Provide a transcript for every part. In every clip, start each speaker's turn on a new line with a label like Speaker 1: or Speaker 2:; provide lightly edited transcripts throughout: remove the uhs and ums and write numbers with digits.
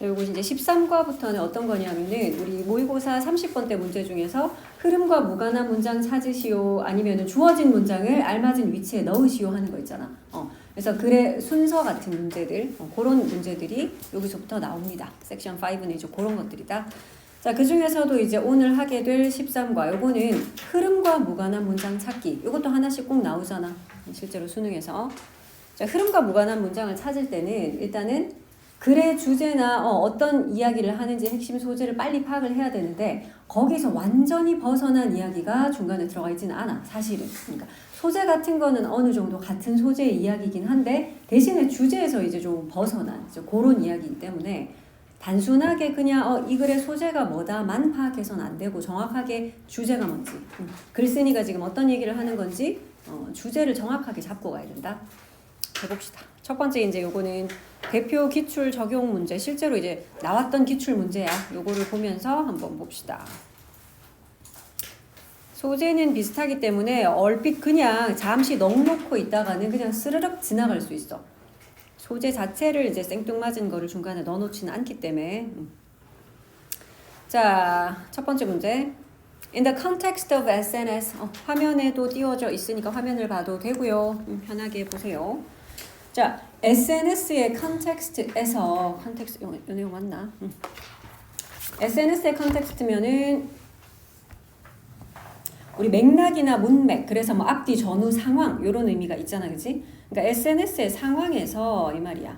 Speaker 1: 자, 요거 이제 13과부터는 어떤 거냐면은 우리 모의고사 30번대 문제 중에서 흐름과 무관한 문장 찾으시오 아니면은 주어진 문장을 알맞은 위치에 넣으시오 하는 거 있잖아. 그래서 글의 순서 같은 문제들, 그런 문제들이 여기서부터 나옵니다. 섹션 5는 이제 그런 것들이다. 자, 그 중에서도 이제 오늘 하게 될 13과 요거는 흐름과 무관한 문장 찾기. 요것도 하나씩 꼭 나오잖아. 실제로 수능에서. 자, 흐름과 무관한 문장을 찾을 때는 일단은 글의 주제나 어떤 이야기를 하는지 핵심 소재를 빨리 파악을 해야 되는데 거기서 완전히 벗어난 이야기가 중간에 들어가 있지는 않아. 사실은. 그러니까 소재 같은 거는 어느 정도 같은 소재의 이야기이긴 한데 대신에 주제에서 이제 좀 벗어난 그런 이야기이기 때문에 단순하게 그냥 이 글의 소재가 뭐다만 파악해서는 안 되고 정확하게 주제가 뭔지 글쓴이가 지금 어떤 얘기를 하는 건지 주제를 정확하게 잡고 가야 된다. 해봅시다. 첫 번째 이제 요거는 대표 기출 적용 문제 실제로 이제 나왔던 기출 문제야. 요거를 보면서 한번 봅시다. 소재는 비슷하기 때문에 얼핏 그냥 잠시 넋놓고 있다가는 그냥 스르륵 지나갈 수 있어. 소재 자체를 이제 생뚱맞은 거를 중간에 넣어놓지는 않기 때문에. 자, 첫 번째 문제. In the context of SNS, 화면에도 띄워져 있으니까 화면을 봐도 되고요. 편하게 보세요. 자, SNS의 컨텍스트에서 컨텍스트 요 내용 맞나? SNS의 컨텍스트면은 우리 맥락이나 문맥, 그래서 뭐 앞뒤 전후 상황 이런 의미가 있잖아, 그렇지? 그러니까 SNS의 상황에서 이 말이야.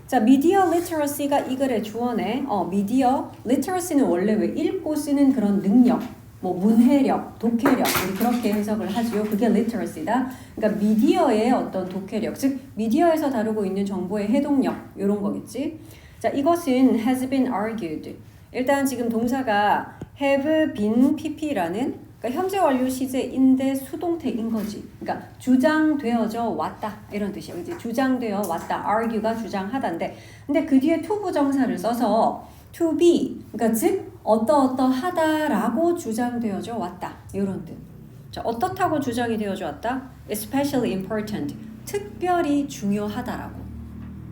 Speaker 1: 자, 미디어 리터러시가 이 글의 주어네. 미디어 리터러시는 원래 왜 읽고 쓰는 그런 능력, 뭐 문해력, 독해력 우리 그렇게 해석을 하지요. 그게 literacy다. 그러니까 미디어의 어떤 독해력, 즉 미디어에서 다루고 있는 정보의 해독력 이런 거겠지. 자, 이것은 has been argued. 일단 지금 동사가 have been pp라는 그러니까 현재 완료 시제인데 수동태인 거지. 그러니까 주장되어져 왔다 이런 뜻이야. 그치? 주장되어 왔다. argue가 주장하다인데 근데 그 뒤에 to 부정사를 써서 to be 그러니까 즉 어떠어떠하다라고 주장되어져 왔다. 이런 뜻. 자, 어떻다고 주장이 되어져 왔다? Especially important. 특별히 중요하다라고.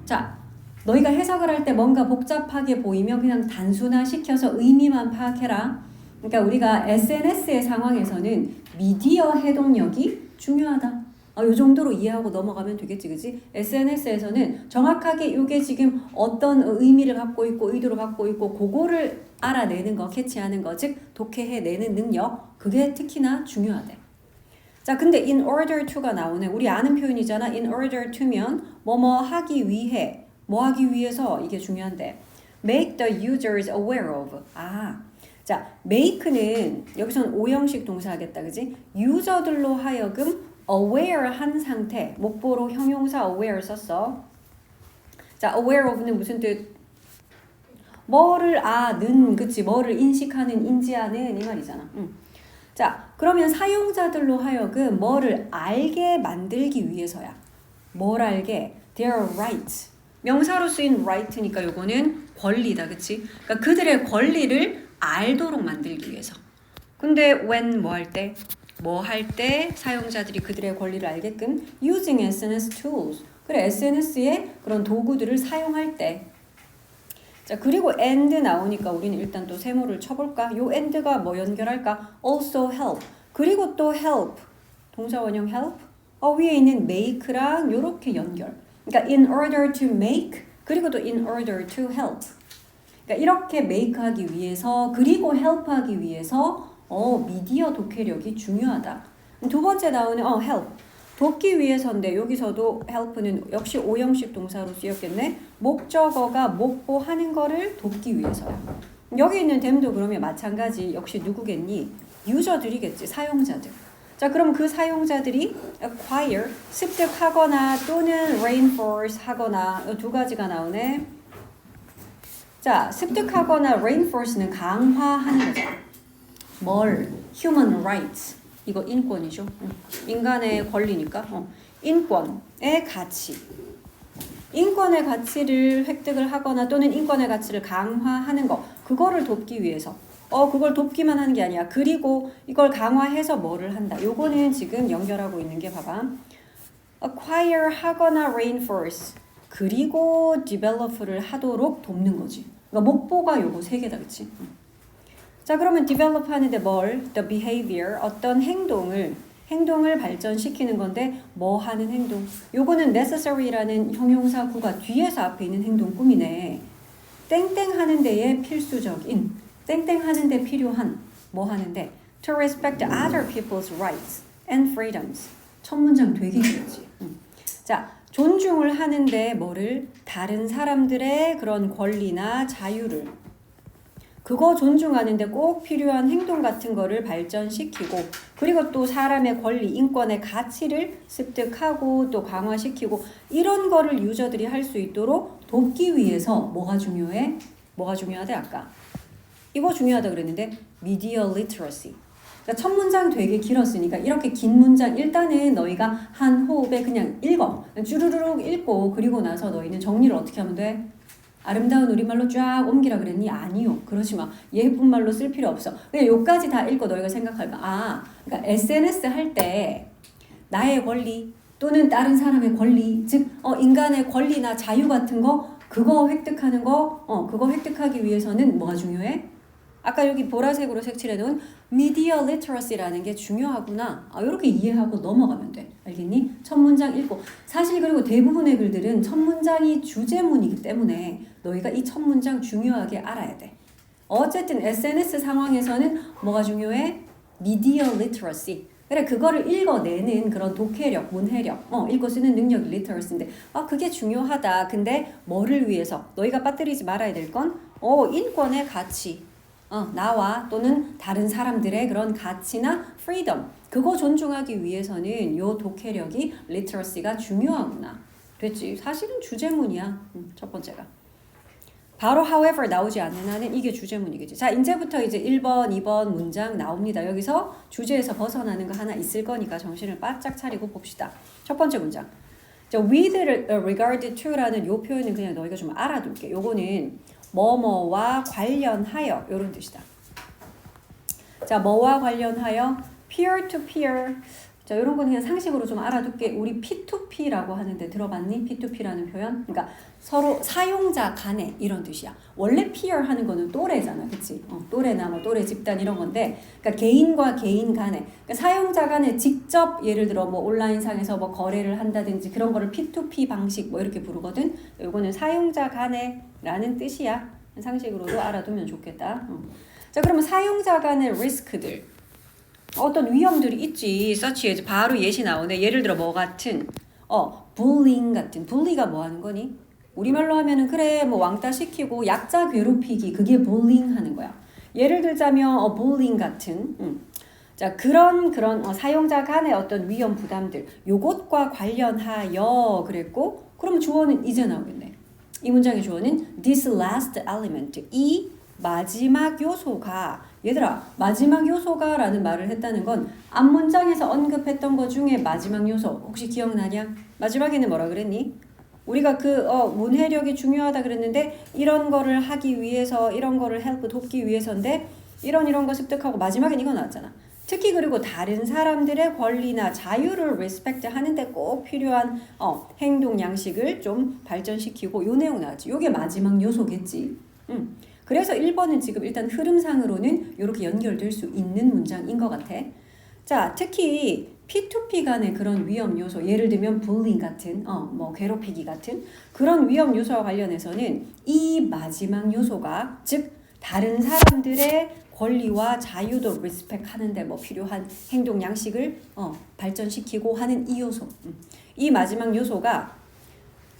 Speaker 1: 자, 너희가 해석을 할 때 뭔가 복잡하게 보이면 그냥 단순화시켜서 의미만 파악해라. 그러니까 우리가 SNS의 상황에서는 미디어 해독력이 중요하다. 이 정도로 이해하고 넘어가면 되겠지, 그치? SNS에서는 정확하게 이게 지금 어떤 의미를 갖고 있고 의도를 갖고 있고 그거를 알아내는 거, 캐치하는 거, 즉 독해해내는 능력, 그게 특히나 중요하대. 자, 근데 in order to가 나오네. 우리 아는 표현이잖아. in order to면 뭐뭐 하기 위해, 뭐 하기 위해서 이게 중요한데 make the users aware of. 자, make는 여기서는 오형식 동사하겠다, 그지? 유저들로 하여금 aware 한 상태, 목보로 형용사 aware 썼어. 자, aware of는 무슨 뜻? 뭐를 아는, 그치? 뭐를 인식하는, 인지하는 이 말이잖아. 자, 그러면 사용자들로 하여금 뭐를 알게 만들기 위해서야. 뭘 알게? Their rights. 명사로 쓰인 right니까 요거는 권리다, 그치? 그러니까 그들의 권리를 알도록 만들기 위해서. 근데 when 뭐 할 때? 뭐 할 때 사용자들이 그들의 권리를 알게끔 using SNS tools. 그래, SNS의 그런 도구들을 사용할 때. 자, 그리고 and 나오니까 우리는 일단 또 세모를 쳐볼까? 요 and가 뭐 연결할까? also help. 그리고 또 help. 동사 원형 help. 위에 있는 make랑 요렇게 연결. 그러니까 in order to make 그리고 또 in order to help. 그러니까 이렇게 make하기 위해서 그리고 help하기 위해서 미디어 독해력이 중요하다. 두 번째 나오는 help. 돕기 위해서인데 여기서도 help는 역시 오형식 동사로 쓰였겠네. 목적어가 목보하는 거를 돕기 위해서야. 여기 있는 them도 그러면 마찬가지. 역시 누구겠니? 유저들이겠지. 사용자들. 자, 그럼 그 사용자들이 acquire, 습득하거나 또는 reinforce 하거나 두 가지가 나오네. 자, 습득하거나 reinforce는 강화하는 거죠. 뭘? human rights. 이거 인권이죠. 인간의 권리니까. 인권의 가치. 인권의 가치를 획득을 하거나 또는 인권의 가치를 강화하는 거. 그거를 돕기 위해서. 그걸 돕기만 하는 게 아니야. 그리고 이걸 강화해서 뭐를 한다. 요거는 지금 연결하고 있는 게 봐봐. acquire 하거나 reinforce. 그리고 develop를 하도록 돕는 거지. 그러니까 목표가 요거 세 개다, 그치? 자, 그러면 develop 하는데 뭘? The behavior, 어떤 행동을 발전시키는 건데 뭐 하는 행동? 요거는 necessary라는 형용사 구가 뒤에서 앞에 있는 행동 꾸미네. 땡땡 하는 데에 필수적인, 땡땡 하는 데 필요한, 뭐 하는데? To respect other people's rights and freedoms. 첫 문장 되게 길지. 자, 존중을 하는데 뭐를? 다른 사람들의 그런 권리나 자유를. 그거 존중하는데 꼭 필요한 행동 같은 거를 발전시키고, 그리고 또 사람의 권리, 인권의 가치를 습득하고 또 강화시키고, 이런 거를 유저들이 할 수 있도록 돕기 위해서 뭐가 중요해? 뭐가 중요하대 아까? 이거 중요하다 그랬는데 media literacy. 그러니까 첫 문장 되게 길었으니까 이렇게 긴 문장 일단은 너희가 한 호흡에 그냥 읽어. 쭈루루룩 읽고 그리고 나서 너희는 정리를 어떻게 하면 돼? 아름다운 우리말로 쫙 옮기라 그랬니? 아니요. 그러지 마. 예쁜 말로 쓸 필요 없어. 그냥 요까지 다 읽고 너희가 생각할까? 아, 그러니까 SNS 할 때 나의 권리 또는 다른 사람의 권리, 즉 인간의 권리나 자유 같은 거 그거 획득하는 거, 그거 획득하기 위해서는 뭐가 중요해? 아까 여기 보라색으로 색칠해놓은 media literacy라는 게 중요하구나. 이렇게 이해하고 넘어가면 돼. 알겠니? 첫 문장 읽고. 사실 그리고 대부분의 글들은 첫 문장이 주제문이기 때문에 너희가 이 첫 문장 중요하게 알아야 돼. 어쨌든 SNS 상황에서는 뭐가 중요해? media literacy. 그래, 그거를 읽어내는 그런 독해력, 문해력, 읽고 쓰는 능력이 literacy인데, 그게 중요하다. 근데 뭐를 위해서? 너희가 빠뜨리지 말아야 될 건, 인권의 가치. 나와 또는 다른 사람들의 그런 가치나 freedom. 그거 존중하기 위해서는 요 독해력이 literacy가 중요하구나. 됐지? 사실은 주제문이야. 첫 번째가. 바로 however 나오지 않는 한은 이게 주제문이겠지. 자, 이제부터 이제 1번, 2번 문장 나옵니다. 여기서 주제에서 벗어나는 거 하나 있을 거니까 정신을 바짝 차리고 봅시다. 첫 번째 문장. with regard to라는 요 표현은 그냥 너희가 좀 알아둘게. 요거는 뭐뭐와 관련하여 이런 뜻이다. 자, 뭐와 관련하여? peer to peer. 자, 이런 건 그냥 상식으로 좀 알아둘게. 우리 P2P라고 하는데 들어봤니? P2P라는 표현? 그러니까 서로 사용자 간에 이런 뜻이야. 원래 peer 하는 거는 또래잖아. 그치? 또래나 뭐 또래 집단 이런 건데, 그러니까 개인과 개인 간에, 그러니까 사용자 간에 직접 예를 들어 뭐 온라인상에서 뭐 거래를 한다든지 그런 거를 P2P 방식 뭐 이렇게 부르거든. 이거는 사용자 간에 라는 뜻이야. 상식으로도 알아두면 좋겠다. 자, 그러면 사용자 간의 리스크들. 어떤 위험들이 있지. 서치에 바로 예시 나오네. 예를 들어 뭐 같은 bullying 같은. bully가 뭐 하는 거니? 우리말로 하면은 그래 뭐 왕따 시키고 약자 괴롭히기. 그게 bullying 하는 거야. 예를 들자면 bullying 같은. 자, 그런 사용자 간의 어떤 위험 부담들. 요것과 관련하여 그랬고, 그러면 주어는 이제 나오겠네. 이 문장의 주어는 this last element. 이 마지막 요소가, 얘들아, 마지막 요소가 라는 말을 했다는 건 앞문장에서 언급했던 것 중에 마지막 요소 혹시 기억나냐? 마지막에는 뭐라 그랬니? 우리가 문해력이 중요하다 그랬는데 이런 거를 하기 위해서, 이런 거를 help 돕기 위해서인데 이런 거 습득하고 마지막엔 이거 나왔잖아. 특히 그리고 다른 사람들의 권리나 자유를 respect 하는데 꼭 필요한 행동 양식을 좀 발전시키고 요 내용 나왔지. 요게 마지막 요소겠지. 그래서 1번은 지금 일단 흐름상으로는 이렇게 연결될 수 있는 문장인 것 같아. 자, 특히 P2P 간의 그런 위험 요소, 예를 들면 bullying 같은, 뭐 괴롭히기 같은 그런 위험 요소와 관련해서는 이 마지막 요소가, 즉 다른 사람들의 권리와 자유도 리스펙 하는데 뭐 필요한 행동 양식을 발전시키고 하는 이 요소. 이 마지막 요소가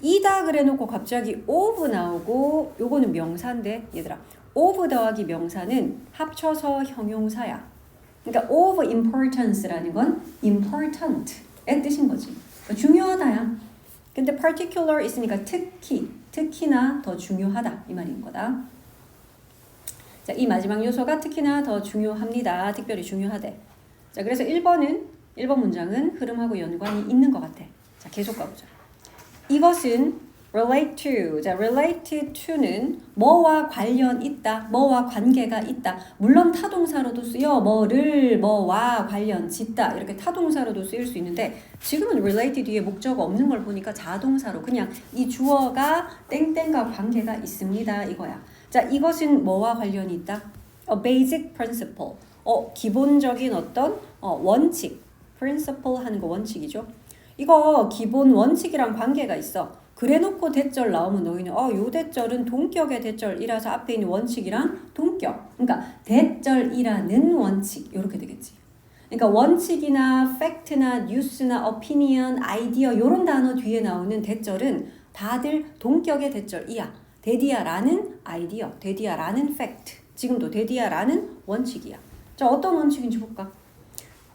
Speaker 1: 이다 그래놓고 갑자기 of 나오고, 요거는 명사인데 얘들아, of 더하기 명사는 합쳐서 형용사야. 그러니까 of importance라는 건 important의 뜻인 거지. 그러니까 중요하다야. 근데 particular 있으니까 특히나 더 중요하다 이 말인 거다. 자, 이 마지막 요소가 특히나 더 중요합니다. 특별히 중요하대. 자, 그래서 1번 문장은 흐름하고 연관이 있는 것 같아. 자, 계속 가보자. 이것은 relate to. 자, relate to는 뭐와 관련 있다, 뭐와 관계가 있다. 물론 타동사로도 쓰여 뭐를 뭐와 관련 짓다 이렇게 타동사로도 쓰일 수 있는데 지금은 relate 뒤에 목적어 없는 걸 보니까 자동사로 그냥 이 주어가 땡땡과 관계가 있습니다 이거야. 자, 이것은 뭐와 관련이 있다? A basic principle. 기본적인 어떤 원칙. principle 하는 거 원칙이죠. 이거 기본 원칙이랑 관계가 있어. 그래놓고 대절 나오면 너희는 요 대절은 동격의 대절이라서 앞에 있는 원칙이랑 동격. 그러니까 대절이라는 원칙 이렇게 되겠지. 그러니까 원칙이나 팩트나 뉴스나 opinion, 아이디어 이런 단어 뒤에 나오는 대절은 다들 동격의 대절이야. 데디아라는 아이디어, 데디아라는 팩트. 지금도 데디아라는 원칙이야. 자, 어떤 원칙인지 볼까?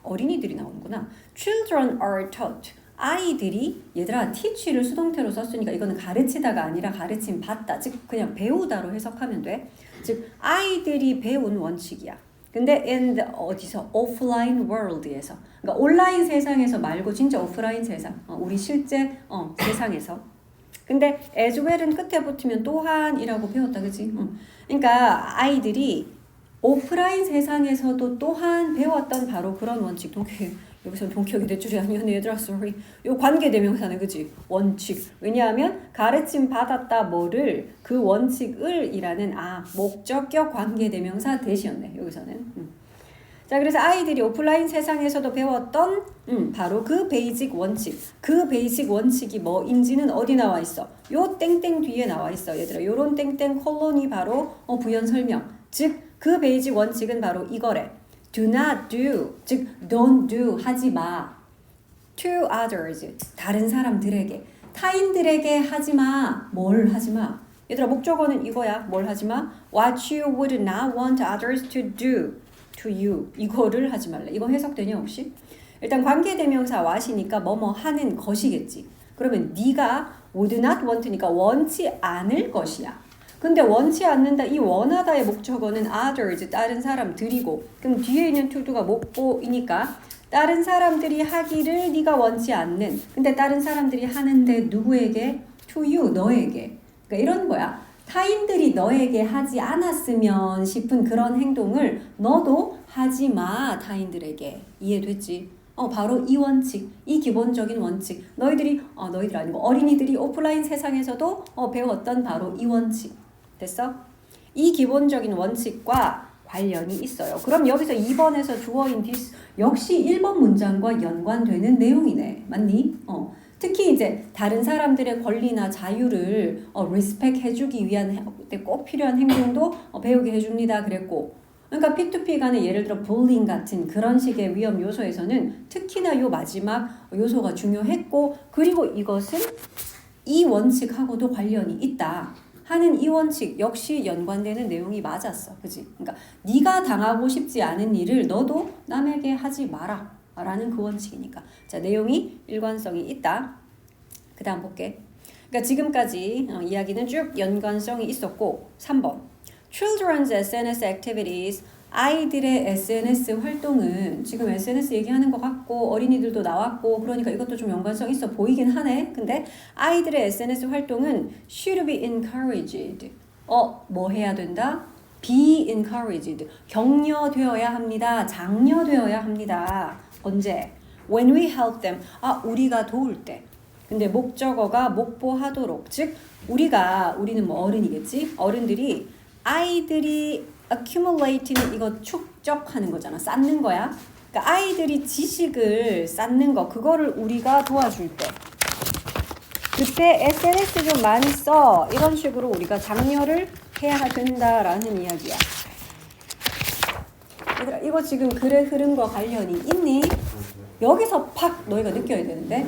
Speaker 1: 어린이들이 나오는구나. Children are taught. 아이들이 얘들아 teach를 수동태로 썼으니까 이거는 가르치다가 아니라 가르침 받다. 즉 그냥 배우다로 해석하면 돼. 즉 아이들이 배운 원칙이야. 근데 in the 어디서 offline world에서 그러니까 온라인 세상에서 말고 진짜 오프라인 세상 우리 실제 세상에서 근데 as well은 끝에 붙으면 또한이라고 배웠다 그치? 그러니까 아이들이 오프라인 세상에서도 또한 배웠던 바로 그런 원칙 동격 여기서 동격이 대줄이 아니었네 얘들아 sorry 요 관계대명사는 그치? 원칙 왜냐하면 가르침 받았다 뭐를 그 원칙을 이라는 목적격 관계대명사 대시였네 여기서는 자 그래서 아이들이 오프라인 세상에서도 배웠던 바로 그 베이직 원칙 그 베이직 원칙이 뭐인지는 어디 나와 있어? 요 땡땡 뒤에 나와 있어 얘들아 요런 땡땡 콜론이 바로 부연 설명 즉 그 베이직 원칙은 바로 이거래 do not do 즉 don't do 하지 마 to others 다른 사람들에게 타인들에게 하지 마 뭘 하지 마 얘들아 목적어는 이거야 뭘 하지 마 what you would not want others to do to you 이거를 하지 말래 이거 해석되냐 혹시? 일단 관계대명사 what이니까 뭐뭐 하는 것이겠지 그러면 네가 would not want니까 원치 않을 것이야 근데 원치 않는다 이 원하다의 목적어는 others 다른 사람들이고 그럼 뒤에 있는 to도가 목보이니까 다른 사람들이 하기를 네가 원치 않는 근데 다른 사람들이 하는데 누구에게? to you 너에게 그러니까 이런 거야 타인들이 너에게 하지 않았으면 싶은 그런 행동을 너도 하지 마 타인들에게 이해됐지? 바로 이 원칙, 이 기본적인 원칙 너희들이 너희들 아니고 어린이들이 오프라인 세상에서도 배웠던 바로 이 원칙 됐어? 이 기본적인 원칙과 관련이 있어요. 그럼 여기서 2번에서 주어인 this 역시 1번 문장과 연관되는 내용이네. 맞니? 특히 이제 다른 사람들의 권리나 자유를 리스펙 해주기 위한 꼭 필요한 행동도 배우게 해줍니다. 그랬고 그러니까 P2P 간의 예를 들어 bullying 같은 그런 식의 위험 요소에서는 특히나 요 마지막 요소가 중요했고 그리고 이것은 이 원칙하고도 관련이 있다. 하는 이 원칙 역시 연관되는 내용이 맞았어. 그지? 그러니까 네가 당하고 싶지 않은 일을 너도 남에게 하지 마라. 라는 그 원칙이니까. 자, 내용이 일관성이 있다. 그 다음 볼게. 그러니까 지금까지 이야기는 쭉 연관성이 있었고 3번. Children's SNS activities 아이들의 SNS 활동은 지금 SNS 얘기하는 것 같고 어린이들도 나왔고 그러니까 이것도 좀 연관성 있어 보이긴 하네. 근데 아이들의 SNS 활동은 should be encouraged. 뭐 해야 된다? be encouraged. 격려되어야 합니다. 장려되어야 합니다. 언제? When we help them. 우리가 도울 때. 근데 목적어가 목보하도록. 즉 우리는 뭐 어른이겠지? 어른들이 아이들이 accumulate는 이거 축적하는 거잖아. 쌓는 거야. 그러니까 아이들이 지식을 쌓는 거 그거를 우리가 도와줄 때 그때 SNS 좀 많이 써. 이런 식으로 우리가 장려를 해야 된다라는 이야기야. 얘들아 이거 지금 글의 흐름과 관련이 있니? 여기서 팍 너희가 느껴야 되는데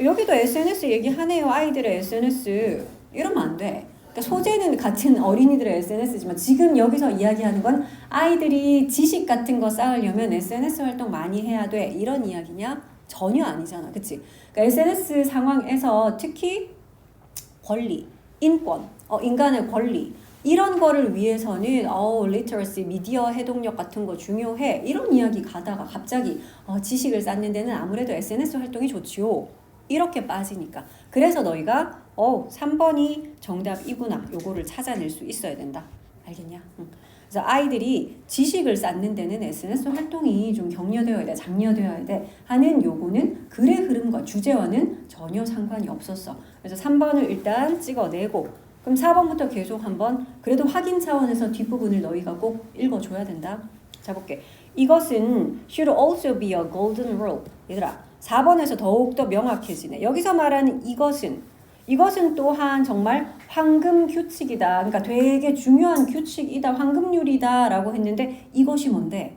Speaker 1: 여기도 SNS 얘기하네요. 아이들의 SNS 이러면 안 돼. 그러니까 소재는 같은 어린이들의 SNS지만 지금 여기서 이야기하는 건 아이들이 지식 같은 거 쌓으려면 SNS 활동 많이 해야 돼. 이런 이야기냐? 전혀 아니잖아. 그치? 그러니까 SNS 상황에서 특히 권리, 인권, 인간의 권리 이런 거를 위해서는 리터러시, 미디어 해독력 같은 거 중요해. 이런 이야기 가다가 갑자기 지식을 쌓는 데는 아무래도 SNS 활동이 좋지요. 이렇게 빠지니까. 그래서 너희가 3번이 정답이구나. 요거를 찾아낼 수 있어야 된다. 알겠냐? 그래서 아이들이 지식을 쌓는 데는 SNS 활동이 좀 격려되어야 돼, 장려되어야 돼 하는 요거는 글의 흐름과 주제와는 전혀 상관이 없었어. 그래서 3번을 일단 찍어내고 그럼 4번부터 계속 한번 그래도 확인 차원에서 뒷부분을 너희가 꼭 읽어줘야 된다. 자 볼게. 이것은 should also be a golden rule. 얘들아 4번에서 더욱더 명확해지네. 여기서 말하는 이것은 또한 정말 황금 규칙이다. 그러니까 되게 중요한 규칙이다. 황금률이다 라고 했는데 이것이 뭔데?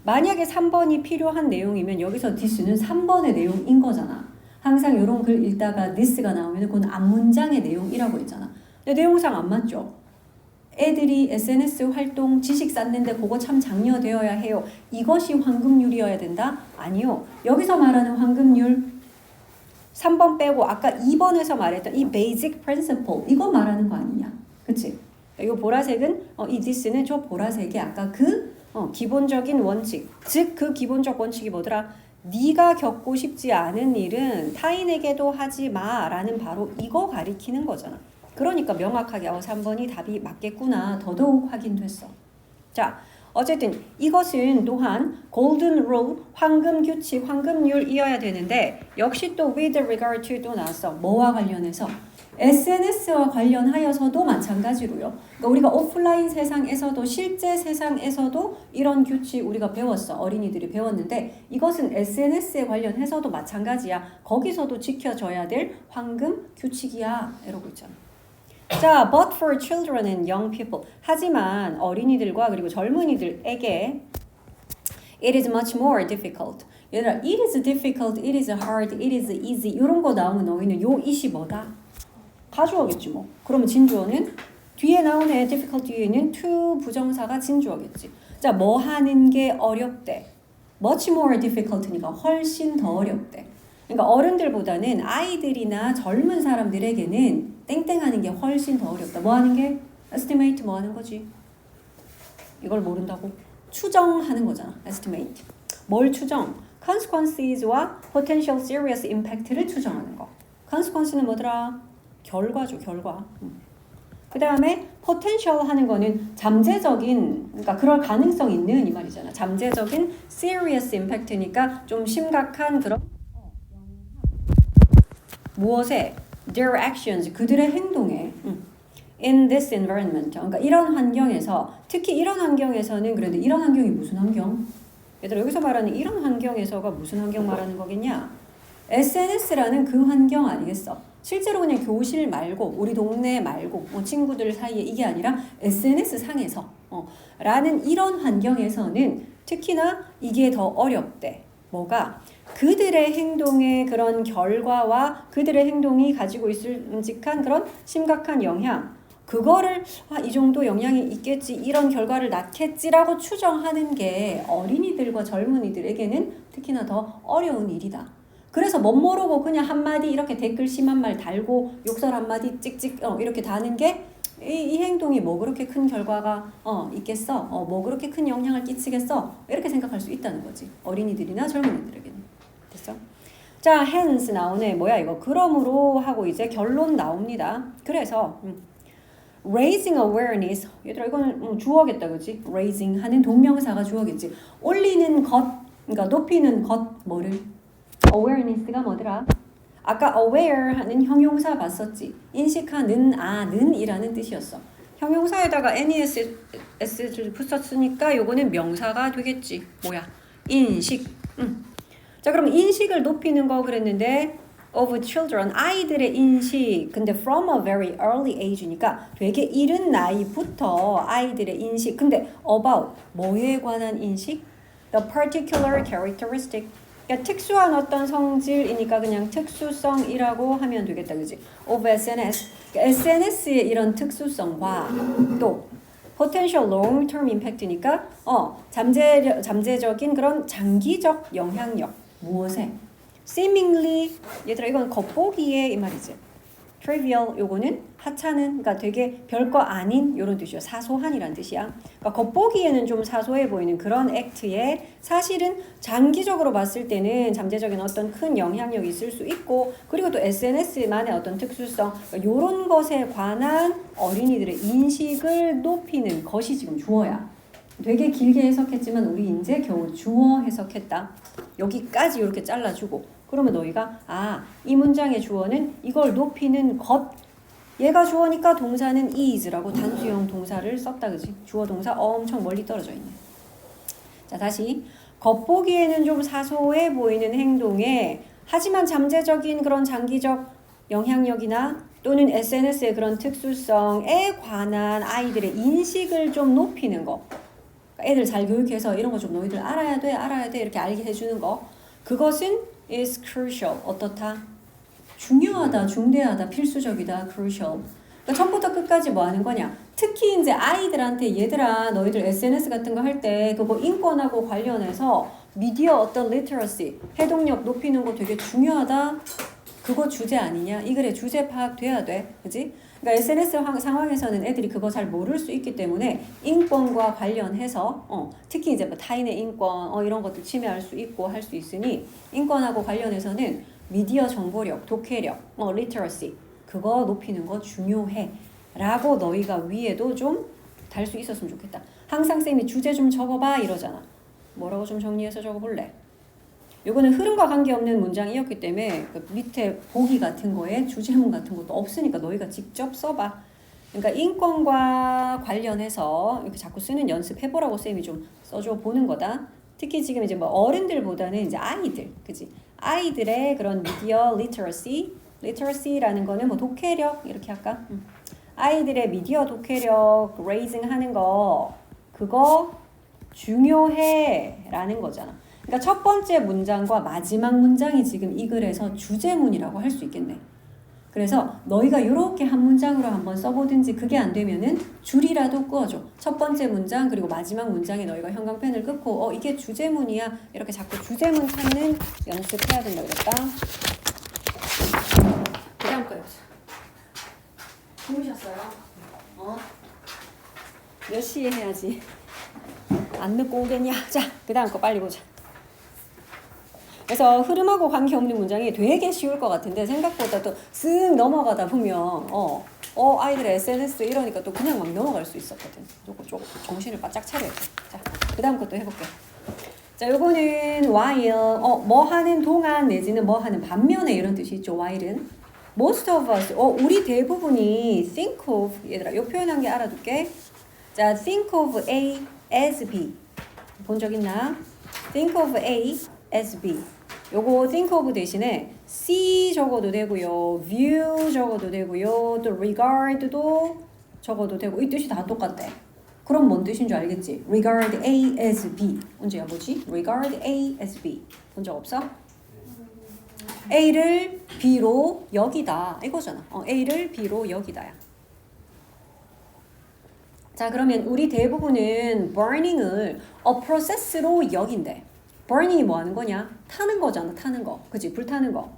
Speaker 1: 만약에 3번이 필요한 내용이면 여기서 this는 3번의 내용인 거잖아. 항상 이런 글 읽다가 this가 나오면 그건 앞문장의 내용이라고 했잖아. 근데 내용상 안 맞죠? 애들이 SNS 활동 지식 쌓는데 그거 참 장려되어야 해요. 이것이 황금률이어야 된다? 아니요. 여기서 말하는 황금률 3번 빼고 아까 2번에서 말했던 이 basic principle 이거 말하는 거 아니냐? 그치? 이 보라색은 이 this는 저 보라색이 아까 그 기본적인 원칙 즉 그 기본적 원칙이 뭐더라? 네가 겪고 싶지 않은 일은 타인에게도 하지 마라는 바로 이거 가리키는 거잖아. 그러니까 명확하게 3번이 답이 맞겠구나 더더욱 확인됐어. 자 어쨌든 이것은 또한 golden rule, 황금 규칙, 황금률이어야 되는데 역시 또 with regard to 또 나왔어. 뭐와 관련해서? SNS와 관련하여서도 마찬가지로요. 그러니까 우리가 오프라인 세상에서도 실제 세상에서도 이런 규칙 우리가 배웠어. 어린이들이 배웠는데 이것은 SNS에 관련해서도 마찬가지야. 거기서도 지켜져야 될 황금 규칙이야. 이러고 있잖아. 자, but for children and young people. 하지만 어린이들과 그리고 젊은이들에게 it is much more difficult. 얘들아, it is difficult, it is hard, it is easy 이런 거 나오면 너희는 요 it이 뭐다? 가주어겠지 뭐. 그러면 진주어는 뒤에 나오는 difficult 뒤에는 to 부정사가 진주어겠지. 자, 뭐 하는 게 어렵대? much more difficult니까 훨씬 더 어렵대. 그러니까 어른들보다는 아이들이나 젊은 사람들에게는 땡땡하는 게 훨씬 더 어렵다. 뭐 하는 게? estimate 뭐 하는 거지? 이걸 모른다고? 추정하는 거잖아. estimate. 뭘 추정? consequences와 potential serious impact를 추정하는 거. consequence는 뭐더라? 결과죠, 결과. 그 다음에 potential 하는 거는 잠재적인, 그러니까 그럴 가능성 있는 이 말이잖아. 잠재적인 serious impact니까 좀 심각한 그런 무엇에? Their actions, 그들의 행동에 in this environment, 그러니까 이런 환경에서 특히 이런 환경에서는 그래도 이런 환경이 무슨 환경? 얘들아 여기서 말하는 이런 환경에서가 무슨 환경 말하는 거겠냐? SNS라는 그 환경 아니겠어? 실제로 그냥 교실 말고 우리 동네 말고 뭐 친구들 사이에 이게 아니라 SNS 상에서 라는 이런 환경에서는 특히나 이게 더 어렵대. 뭐가? 그들의 행동의 그런 결과와 그들의 행동이 가지고 있을 끔찍한 그런 심각한 영향 그거를 이 정도 영향이 있겠지 이런 결과를 낳겠지라고 추정하는 게 어린이들과 젊은이들에게는 특히나 더 어려운 일이다. 그래서 못 모르고 그냥 한마디 이렇게 댓글 심한 말 달고 욕설 한마디 찍찍 이렇게 다는 게 이 행동이 뭐 그렇게 큰 결과가 있겠어? 뭐 그렇게 큰 영향을 끼치겠어? 이렇게 생각할 수 있다는 거지. 어린이들이나 젊은이들에게는. 됐어? 자, hence 나오네. 뭐야 이거? 그러므로 하고 이제 결론 나옵니다. 그래서 raising awareness. 얘들아 이거는 주어겠다. 그치? raising 하는 동명사가 주어겠지. 올리는 것, 그러니까 높이는 것 뭐를? awareness가 뭐더라? 아까 aware 하는 형용사 봤었지. 인식하는, 는이라는 뜻이었어. 형용사에다가 nes를 붙였으니까 요거는 명사가 되겠지. 뭐야? 인식. 자, 그럼 인식을 높이는 거 그랬는데 of children, 아이들의 인식. 근데 from a very early age니까 되게 이른 나이부터 아이들의 인식. 근데 about, 뭐에 관한 인식? The particular characteristic. 그러니까 특수한 어떤 성질이니까 그냥 특수성이라고 하면 되겠다. 그지? of SNS. 그러니까 SNS의 이런 특수성과 또 potential long-term impact니까 잠재적인 그런 장기적 영향력. 무엇에? seemingly 얘들아 이건 겉보기에 이 말이지. trivial 요거는 하찮은, 그러니까 되게 별거 아닌 이런 뜻이죠. 사소한이란 뜻이야. 그러니까 겉보기에는 좀 사소해 보이는 그런 액트에 사실은 장기적으로 봤을 때는 잠재적인 어떤 큰 영향력이 있을 수 있고, 그리고 또 SNS만의 어떤 특수성, 그러니까 이런 것에 관한 어린이들의 인식을 높이는 것이 지금 주어야. 되게 길게 해석했지만 우리 이제 겨우 주어 해석했다. 여기까지 이렇게 잘라주고, 그러면 너희가 이 문장의 주어는 이걸 높이는 것, 얘가 주어니까 동사는 is라고 단수형 동사를 썼다, 그지? 주어 동사 엄청 멀리 떨어져 있네. 자, 다시 겉보기에는 좀 사소해 보이는 행동에 하지만 잠재적인 그런 장기적 영향력이나 또는 SNS의 그런 특수성에 관한 아이들의 인식을 좀 높이는 거, 애들 잘 교육해서 이런 거 좀 너희들 알아야 돼 이렇게 알게 해주는 거, 그것은 is crucial. 어떻다? 중요하다, 중대하다, 필수적이다, crucial. 그러니까 처음부터 끝까지 뭐 하는 거냐? 특히 이제 아이들한테 얘들아 너희들 SNS 같은 거 할 때 그거 인권하고 관련해서 미디어 어떤 리터러시, 해독력 높이는 거 되게 중요하다. 그거 주제 아니냐? 이 글의 주제 파악돼야 돼. 그지? 그러니까 SNS 상황에서는 애들이 그거 잘 모를 수 있기 때문에 인권과 관련해서 특히 이제 뭐 타인의 인권 이런 것들 침해할 수 있고 할 수 있으니 인권하고 관련해서는 미디어 정보력, 독해력, 리터러시 그거 높이는 거 중요해 라고 너희가 위에도 좀 달 수 있었으면 좋겠다. 항상 쌤이 주제 좀 적어봐 이러잖아. 뭐라고 좀 정리해서 적어볼래? 요거는 흐름과 관계없는 문장이었기 때문에 그 밑에 보기 같은 거에 주제문 같은 것도 없으니까 너희가 직접 써봐. 그러니까 인권과 관련해서 이렇게 자꾸 쓰는 연습해보라고 쌤이 좀 써줘 보는 거다. 특히 지금 이제 뭐 어른들보다는 이제 아이들, 그지? 아이들의 그런 미디어 리터러시라는 거는 뭐 독해력 이렇게 할까? 아이들의 미디어 독해력 레이징 하는 거 그거 중요해라는 거잖아. 그러니까 첫 번째 문장과 마지막 문장이 지금 이 글에서 주제문이라고 할 수 있겠네. 그래서 너희가 이렇게 한 문장으로 한번 써보든지 그게 안 되면은 줄이라도 끄어줘. 첫 번째 문장 그리고 마지막 문장에 너희가 형광펜을 끄고 이게 주제문이야. 이렇게 자꾸 주제문 찾는 연습해야 된다 그랬다. 그 다음 거 해보자. 주무셨어요? 몇 시에 해야지? 안 늦고 오겠냐? 자, 그 다음 거 빨리 보자. 그래서 흐름하고 관계없는 문장이 되게 쉬울 것 같은데 생각보다 또 쓱 넘어가다 보면 아이들의 SNS 이러니까 또 그냥 막 넘어갈 수 있었거든. 요거 좀 정신을 바짝 차려야 돼. 자, 그 다음 것도 해볼게. 자, 요거는 while 뭐 하는 동안 내지는 뭐 하는 반면에 이런 뜻이 있죠. while은 most of us 우리 대부분이 think of 얘들아 요 표현한 게 알아둘게. 자, think of A as B 본 적 있나? think of A as B. 요거 think of 대신에 see 적어도 되고요. view 적어도 되고요. 또 regard도 적어도 되고 이 뜻이 다 똑같대. 그럼 뭔 뜻인 줄 알겠지? regard A as B. 언제야 뭐지? regard A as B. 본 적 없어? A를 B로 여기다 이거잖아. A를 B로 여기다야. 자, 그러면 우리 대부분은 burning을 a process로 여긴대. burning이 뭐 하는 거냐? 타는 거잖아, 타는 거. 그치? 불타는 거.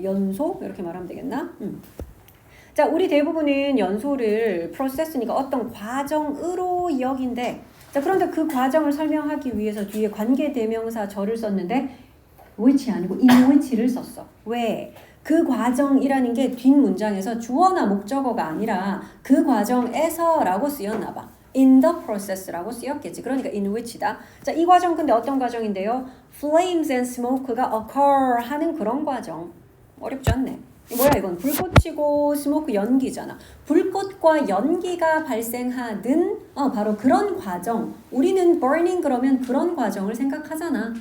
Speaker 1: 연소? 이렇게 말하면 되겠나? 자, 우리 대부분은 연소를 process니까 어떤 과정으로 여긴대. 자, 그런데 그 과정을 설명하기 위해서 뒤에 관계대명사 절을 썼는데 which 아니고 in which를 썼어. 왜? 그 과정이라는 게 뒷문장에서 주어나 목적어가 아니라 그 과정에서 라고 쓰였나 봐. in the process라고 쓰였겠지. 그러니까 in which다. 자, 이 과정 근데 어떤 과정인데요? flames and smoke가 occur 하는 그런 과정. 어렵지 않네. 뭐야 이건? 불꽃이고 smoke 연기잖아. 불꽃과 연기가 발생하는 바로 그런 과정. 우리는 burning 그러면 그런 과정을 생각하잖아.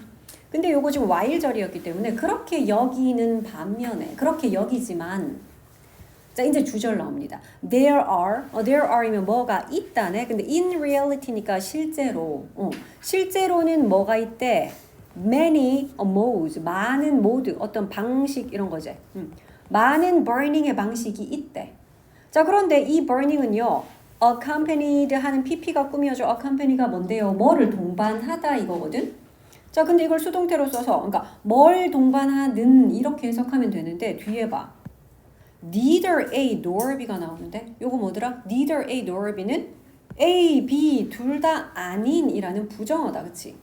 Speaker 1: 근데 요거 지금 while절이었기 때문에 그렇게 여기는 반면에 그렇게 여기지만 자, 이제 주절 나옵니다. There are이면 뭐가 있다네. 근데 in reality니까 실제로. 실제로는 뭐가 있대? Many modes, 많은 모드, 어떤 방식 이런 거지. 많은 burning의 방식이 있대. 자, 그런데 이 burning은요. accompanied 하는 pp가 꾸며져. accompany가 뭔데요? 뭐를 동반하다 이거거든. 자, 근데 이걸 수동태로 써서 그러니까 뭘 동반하는 이렇게 해석하면 되는데 뒤에 봐. neither A nor B가 나오는데 요거 뭐더라? neither A nor B는 A, B 둘 다 아닌이라는 부정어다. 그치?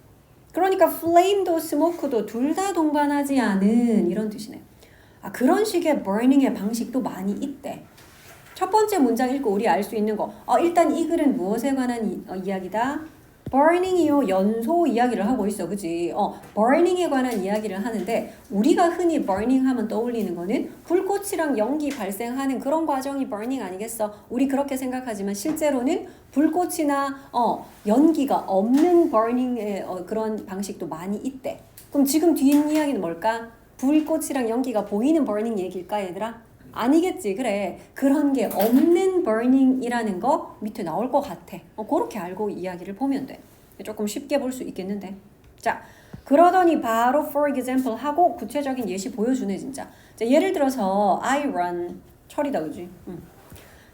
Speaker 1: 그러니까 flame도 smoke도 둘 다 동반하지 않은 이런 뜻이네. 아, 그런 식의 burning의 방식도 많이 있대. 첫 번째 문장 읽고 우리 알 수 있는 거. 일단 이 글은 무엇에 관한 이야기다? burning이요. 연소 이야기를 하고 있어. 그지? burning에 관한 이야기를 하는데 우리가 흔히 burning 하면 떠올리는 거는 불꽃이랑 연기 발생하는 그런 과정이 burning 아니겠어? 우리 그렇게 생각하지만 실제로는 불꽃이나 연기가 없는 burning의 그런 방식도 많이 있대. 그럼 지금 뒤에 있는 이야기는 뭘까? 불꽃이랑 연기가 보이는 burning 얘기일까 얘들아? 아니겠지. 그래. 그런 게 없는 burning이라는 거 밑에 나올 것 같아. 그렇게 알고 이야기를 보면 돼. 조금 쉽게 볼 수 있겠는데. 자, 그러더니 바로 for example 하고 구체적인 예시 보여주네 진짜. 자, 예를 들어서 iron 철이다 그지?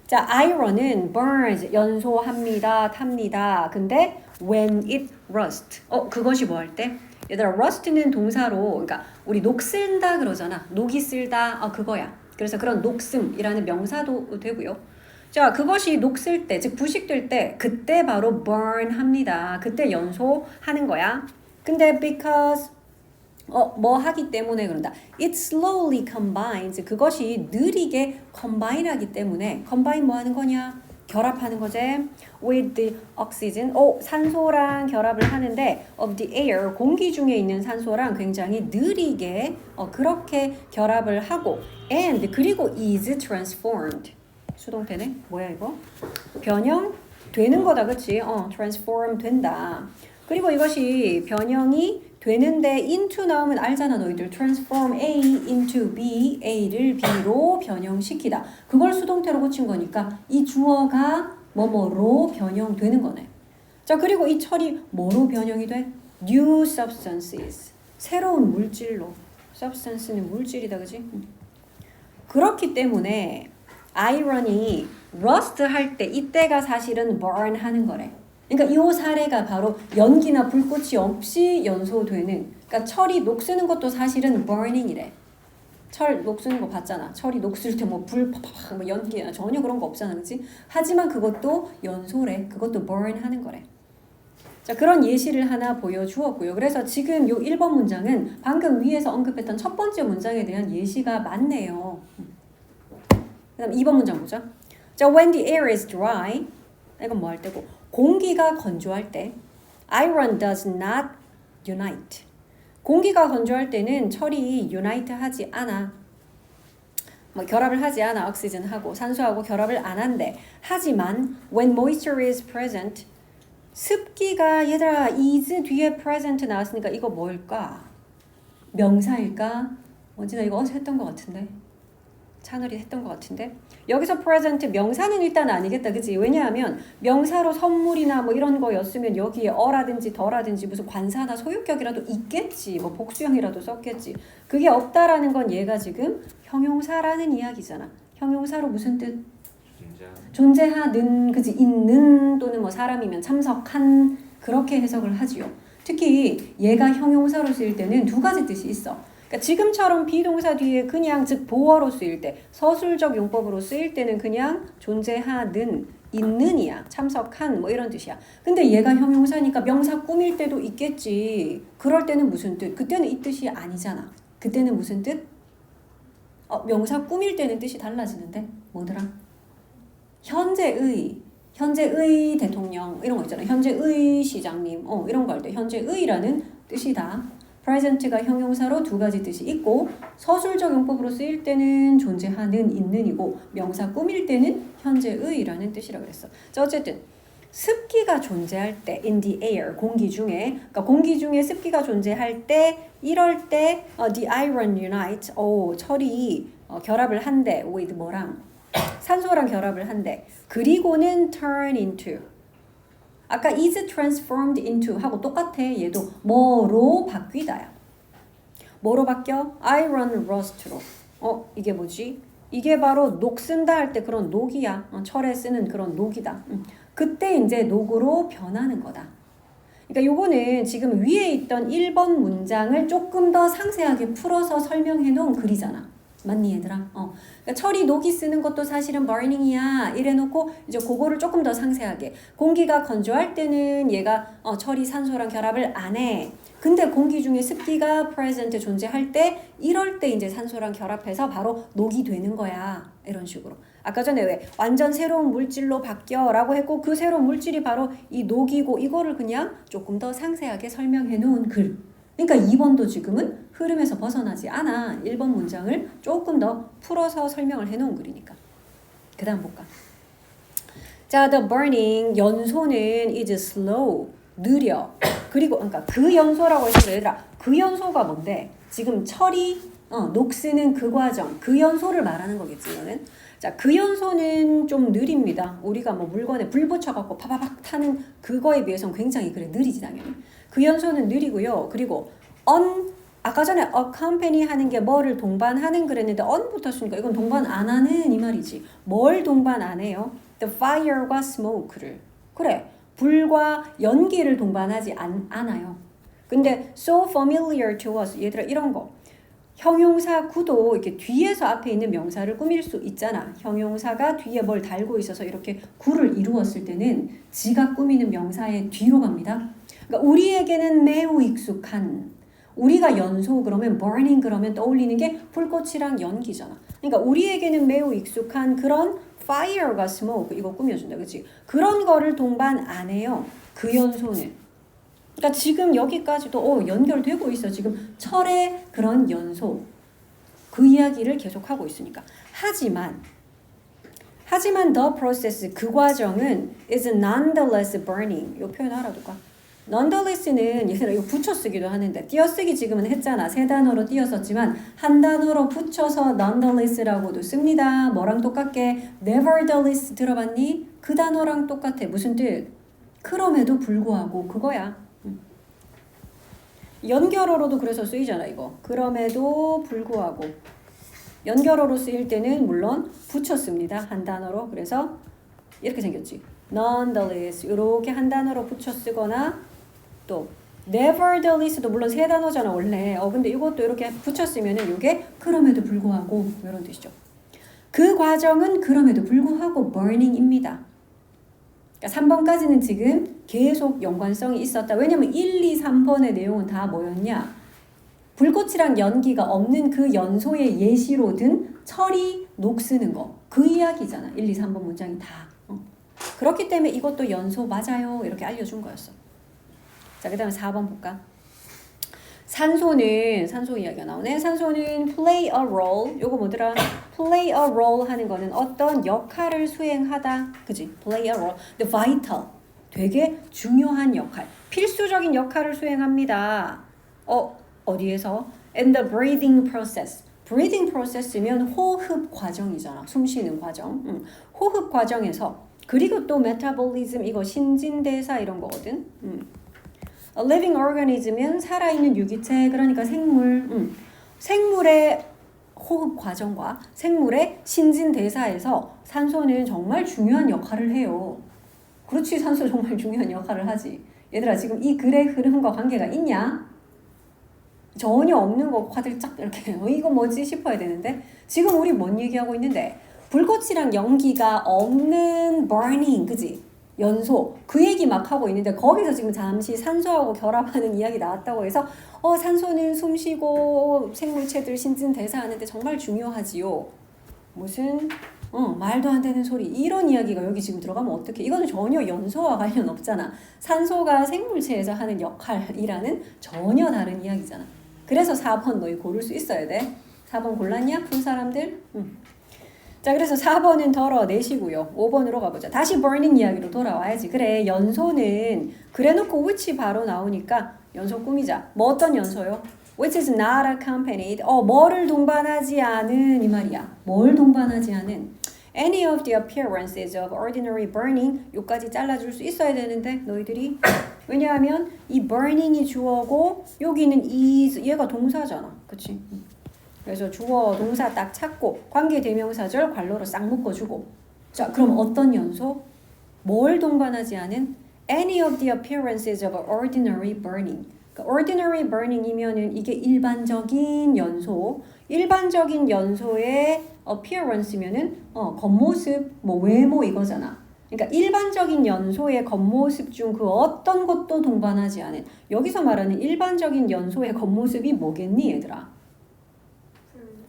Speaker 1: 자, iron은 burns 연소합니다. 탑니다. 근데 when it rust 그것이 뭐 할 때? 얘들아 rust는 동사로 그러니까 우리 녹슬다 그러잖아. 녹이 쓸다 그거야. 그래서 그런 녹음이라는 명사도 되고요. 자, 그것이 녹슬 때, 즉 부식될 때 그때 바로 burn 합니다. 그때 연소하는 거야. 근데 because 뭐 하기 때문에 그런다. It slowly combines. 그것이 느리게 combine 하기 때문에 combine 뭐 하는 거냐? 결합하는 거지. With the oxygen. 산소랑 결합을 하는데 of the air. 공기 중에 있는 산소랑 굉장히 느리게 그렇게 결합을 하고 and 그리고 is transformed. 수동태네. 뭐야 이거? 변형되는 거다. 그치? transform 된다. 그리고 이것이 변형이 되는데 into 나오면 알잖아 너희들. transform A into B, A를 B로 변형시키다. 그걸 수동태로 고친 거니까 이 주어가 뭐뭐로 변형되는 거네. 자, 그리고 이 철이 뭐로 변형이 돼? new substances. 새로운 물질로. substance는 물질이다. 그지? 그렇기 때문에 iron이 rust 할 때 이때가 사실은 burn 하는 거래. 그러니까 이 사례가 바로 연기나 불꽃이 없이 연소되는, 그러니까 철이 녹쓰는 것도 사실은 burning이래. 철 녹쓰는 거 봤잖아. 철이 녹슬 때 뭐 불 팍팍 뭐 연기나 전혀 그런 거 없잖아. 그치? 하지만 그것도 연소래. 그것도 burn 하는 거래. 자, 그런 예시를 하나 보여주었고요. 그래서 지금 요 1번 문장은 방금 위에서 언급했던 첫 번째 문장에 대한 예시가 맞네요. 그 다음 2번 문장 보자. 자, when the air is dry. 이건 뭐 할 때고? 공기가 건조할 때 iron does not unite. 공기가 건조할 때는 철이 unite 하지 않아. 뭐 결합을 하지 않아. 옥시전하고 산소하고 결합을 안 한대. 하지만 when moisture is present. 습기가 얘들아 is 뒤에 present 나왔으니까 이거 뭘까? 명사일까? 어디나 이거 어디서 했던 것 같은데. 차널이 했던 것 같은데 여기서 present 명사는 일단 아니겠다. 그치? 왜냐하면 명사로 선물이나 뭐 이런 거였으면 여기에 어라든지 더라든지 무슨 관사나 소유격이라도 있겠지. 뭐 복수형이라도 썼겠지. 그게 없다라는 건 얘가 지금 형용사라는 이야기잖아. 형용사로 무슨 뜻? 존재하는, 그치? 있는 또는 뭐 사람이면 참석한 그렇게 해석을 하지요. 특히 얘가 형용사로 쓰일 때는 두 가지 뜻이 있어. 그러니까 지금처럼 비동사 뒤에 그냥 즉 보어로 쓰일 때 서술적 용법으로 쓰일 때는 그냥 존재하는 있는이야. 참석한 뭐 이런 뜻이야. 근데 얘가 형용사니까 명사 꾸밀 때도 있겠지. 그럴 때는 무슨 뜻? 그때는 이 뜻이 아니잖아. 그때는 무슨 뜻? 명사 꾸밀 때는 뜻이 달라지는데 뭐더라? 현재의 대통령 이런 거 있잖아. 현재의 시장님 이런 거 할 때 현재의라는 뜻이다. present가 형용사로 두 가지 뜻이 있고 서술적 용법으로 쓰일 때는 존재하는 있는이고 명사 꾸밀 때는 현재의라는 뜻이라고 그랬어. 자, 어쨌든 습기가 존재할 때 in the air 공기 중에 그러니까 공기 중에 습기가 존재할 때 이럴 때 the iron unite 철이 결합을 한대 with 뭐랑 산소랑 결합을 한대. 그리고는 turn into 아까 is transformed into 하고 똑같아. 얘도 뭐로 바뀌다야. 뭐로 바뀌어? iron rust로. 이게 뭐지? 이게 바로 녹쓴다 할 때 그런 녹이야. 철에 쓰는 그런 녹이다. 그때 이제 녹으로 변하는 거다. 그러니까 요거는 지금 위에 있던 1번 문장을 조금 더 상세하게 풀어서 설명해 놓은 글이잖아. 맞니 얘들아? 그러니까 철이 녹이 쓰는 것도 사실은 burning이야. 이래놓고 이제 그거를 조금 더 상세하게. 공기가 건조할 때는 얘가 철이 산소랑 결합을 안 해. 근데 공기 중에 습기가 present 존재할 때 이럴 때 이제 산소랑 결합해서 바로 녹이 되는 거야. 이런 식으로. 아까 전에 왜 완전 새로운 물질로 바뀌어라고 했고 그 새로운 물질이 바로 이 녹이고 이거를 그냥 조금 더 상세하게 설명해 놓은 글. 그러니까 2번도 지금은 흐름에서 벗어나지 않아. 1번 문장을 조금 더 풀어서 설명을 해놓은 글이니까. 그 다음 볼까? 자, the burning 연소는 is slow 느려. 그리고 그러니까 그 연소라고 해서 얘들아 그 연소가 뭔데? 지금 철이 녹쓰는 그 과정 그 연소를 말하는 거겠지 이거는. 자, 그 연소는 좀 느립니다. 우리가 뭐 물건에 불 붙여갖고 파바박 타는 그거에 비해서는 굉장히 그래 느리지 당연히. 그 연소는 느리고요. 그리고 아까 전에 accompany 하는 게 뭐를 동반하는 그랬는데 on 붙었으니까 이건 동반 안 하는 이 말이지. 뭘 동반 안 해요? The fire과 smoke를. 그래. 불과 연기를 동반하지 않아요. 근데 so familiar to us. 얘들아 이런 거. 형용사 구도 이렇게 뒤에서 앞에 있는 명사를 꾸밀 수 있잖아. 형용사가 뒤에 뭘 달고 있어서 이렇게 구를 이루었을 때는 지가 꾸미는 명사의 뒤로 갑니다. 그러니까 우리에게는 매우 익숙한 우리가 연소 그러면 burning 그러면 떠올리는 게 불꽃이랑 연기잖아. 그러니까 우리에게는 매우 익숙한 그런 fire과 smoke 이거 꾸며준다. 그치? 그런 거를 동반 안 해요. 그 연소는. 그러니까 지금 여기까지도 연결되고 있어. 지금 철의 그런 연소. 그 이야기를 계속하고 있으니까. 하지만 the process 그 과정은 is nonetheless burning. 이 표현 알아둘까? nonetheless는 얘들아 이거 붙여 쓰기도 하는데 띄어쓰기 지금은 했잖아. 세 단어로 띄었었지만 한 단어로 붙여서 nonetheless라고도 씁니다. 뭐랑 똑같게 nevertheless 들어봤니? 그 단어랑 똑같아. 무슨 뜻? 그럼에도 불구하고 그거야. 연결어로도 그래서 쓰이잖아 이거. 그럼에도 불구하고 연결어로 쓰일 때는 물론 붙였습니다. 한 단어로. 그래서 이렇게 생겼지. nonetheless 이렇게 한 단어로 붙여 쓰거나 또 nevertheless도 물론 세 단어잖아 원래. 근데 이것도 이렇게 붙여 쓰면은 이게 그럼에도 불구하고 이런 뜻이죠. 그 과정은 그럼에도 불구하고 burning입니다. 그러니까 3번까지는 지금 계속 연관성이 있었다. 왜냐면 1, 2, 3번의 내용은 다 뭐였냐? 불꽃이랑 연기가 없는 그 연소의 예시로 든 철이 녹쓰는 거. 그 이야기잖아. 1, 2, 3번 문장이 다. 그렇기 때문에 이것도 연소 맞아요. 이렇게 알려준 거였어. 자, 그 다음에 4번 볼까? 산소 이야기가 나오네. 산소는 play a role. 요거 뭐더라? play a role 하는 거는 어떤 역할을 수행하다. 그지? play a role. The vital. 되게 중요한 역할. 필수적인 역할을 수행합니다. 어디에서? In the breathing process. breathing process면 호흡 과정이잖아. 숨 쉬는 과정. 호흡 과정에서. 그리고 또 metabolism 이거 신진대사 이런 거거든. A living organism은 살아있는 유기체, 그러니까 생물. 생물의 호흡 과정과 생물의 신진대사에서 산소는 정말 중요한 역할을 해요. 그렇지, 산소 정말 중요한 역할을 하지. 얘들아, 지금 이 글의 흐름과 관계가 있냐? 전혀 없는 거 화들짝 이렇게 이거 뭐지 싶어야 되는데 지금 우리 뭔 얘기하고 있는데 불꽃이랑 연기가 없는 burning, 그지? 연소 그 얘기 막 하고 있는데 거기서 지금 잠시 산소하고 결합하는 이야기 나왔다고 해서 산소는 숨쉬고 생물체들 신진대사하는데 정말 중요하지요. 무슨 말도 안 되는 소리 이런 이야기가 여기 지금 들어가면 어떡해. 이거는 전혀 연소와 관련 없잖아. 산소가 생물체에서 하는 역할이라는 전혀 다른 이야기잖아. 그래서 4번 너희 고를 수 있어야 돼. 4번 골랐냐? 푼 사람들? 자, 그래서 4번은 덜어내시고요. 5번으로 가보자. 다시 burning 이야기로 돌아와야지. 그래, 연소는 그래놓고 which 바로 나오니까 연소 꾸미자. 뭐 어떤 연소요? Which is not accompanied. 뭐를 동반하지 않은 이 말이야. 뭘 동반하지 않은. Any of the appearances of ordinary burning. 요까지 잘라줄 수 있어야 되는데 너희들이. 왜냐하면 이 burning이 주어고 여기는 is 얘가 동사잖아. 그치? 그래서 주어 동사 딱 찾고 관계대명사절 괄호로 싹 묶어주고. 자, 그럼 어떤 연소? 뭘 동반하지 않은? Any of the appearances of ordinary burning. 그러니까 ordinary burning이면은 이게 일반적인 연소, 일반적인 연소의 appearance면은 겉모습, 뭐 외모 이거잖아. 그러니까 일반적인 연소의 겉모습 중 그 어떤 것도 동반하지 않은 여기서 말하는 일반적인 연소의 겉모습이 뭐겠니 얘들아?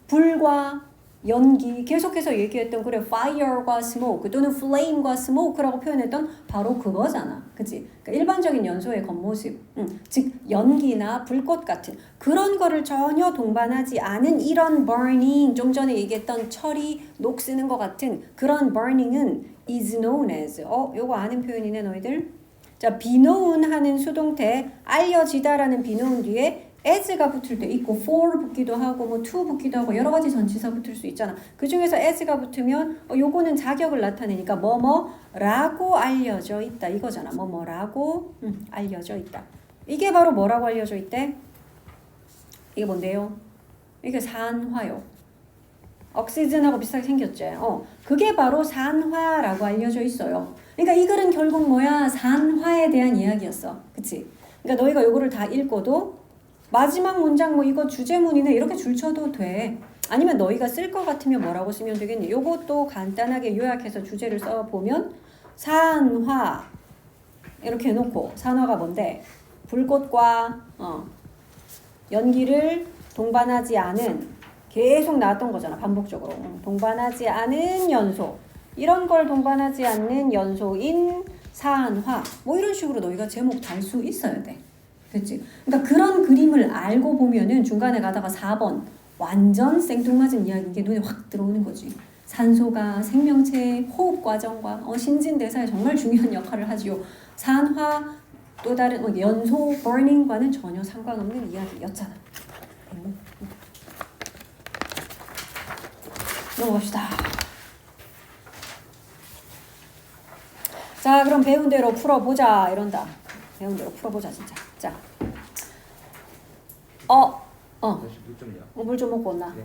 Speaker 1: 불과 연기 계속해서 얘기했던 그래 fire과 smoke 또는 flame과 smoke라고 표현했던 바로 그거잖아. 그치? 그러니까 일반적인 연소의 겉모습 즉 연기나 불꽃 같은 그런 거를 전혀 동반하지 않은 이런 burning 좀 전에 얘기했던 철이 녹쓰는 것 같은 그런 burning은 is known as 요거 아는 표현이네 너희들. 자, be known 하는 수동태 알려지다라는 be known 뒤에 as가 붙을 때 있고 for 붙기도 하고 뭐 to 붙기도 하고 여러 가지 전치사 붙을 수 있잖아. 그 중에서 as가 붙으면 요거는 자격을 나타내니까 뭐뭐라고 알려져 있다 이거잖아. 뭐뭐라고 알려져 있다. 이게 바로 뭐라고 알려져 있대? 이게 뭔데요? 이게 산화요. 억시즌하고 비슷하게 생겼지. 그게 바로 산화라고 알려져 있어요. 그러니까 이 글은 결국 뭐야? 산화에 대한 이야기였어. 그치? 그러니까 너희가 요거를 다 읽고도 마지막 문장 뭐 이거 주제문이네 이렇게 줄쳐도 돼. 아니면 너희가 쓸 것 같으면 뭐라고 쓰면 되겠니? 요것도 간단하게 요약해서 주제를 써보면 산화 이렇게 해놓고 산화가 뭔데? 불꽃과 연기를 동반하지 않은 계속 나왔던 거잖아. 반복적으로. 동반하지 않은 연소. 이런 걸 동반하지 않는 연소인 산화. 뭐 이런 식으로 너희가 제목 달 수 있어야 돼. 그치? 그러니까 그런 그림을 알고 보면은 중간에 가다가 4번 완전 생뚱맞은 이야기 이게 눈에 확 들어오는 거지. 산소가 생명체의 호흡 과정과 신진대사에 정말 중요한 역할을 하지요. 산화 또 다른 연소 burning과는 전혀 상관없는 이야기였잖아. 넘어갑시다. 자, 그럼 배운 대로 풀어보자 이런다. 배운 대로 풀어보자 진짜. 자,
Speaker 2: 다시 물 좀요.
Speaker 1: 물 좀 먹고 온나.
Speaker 2: 네.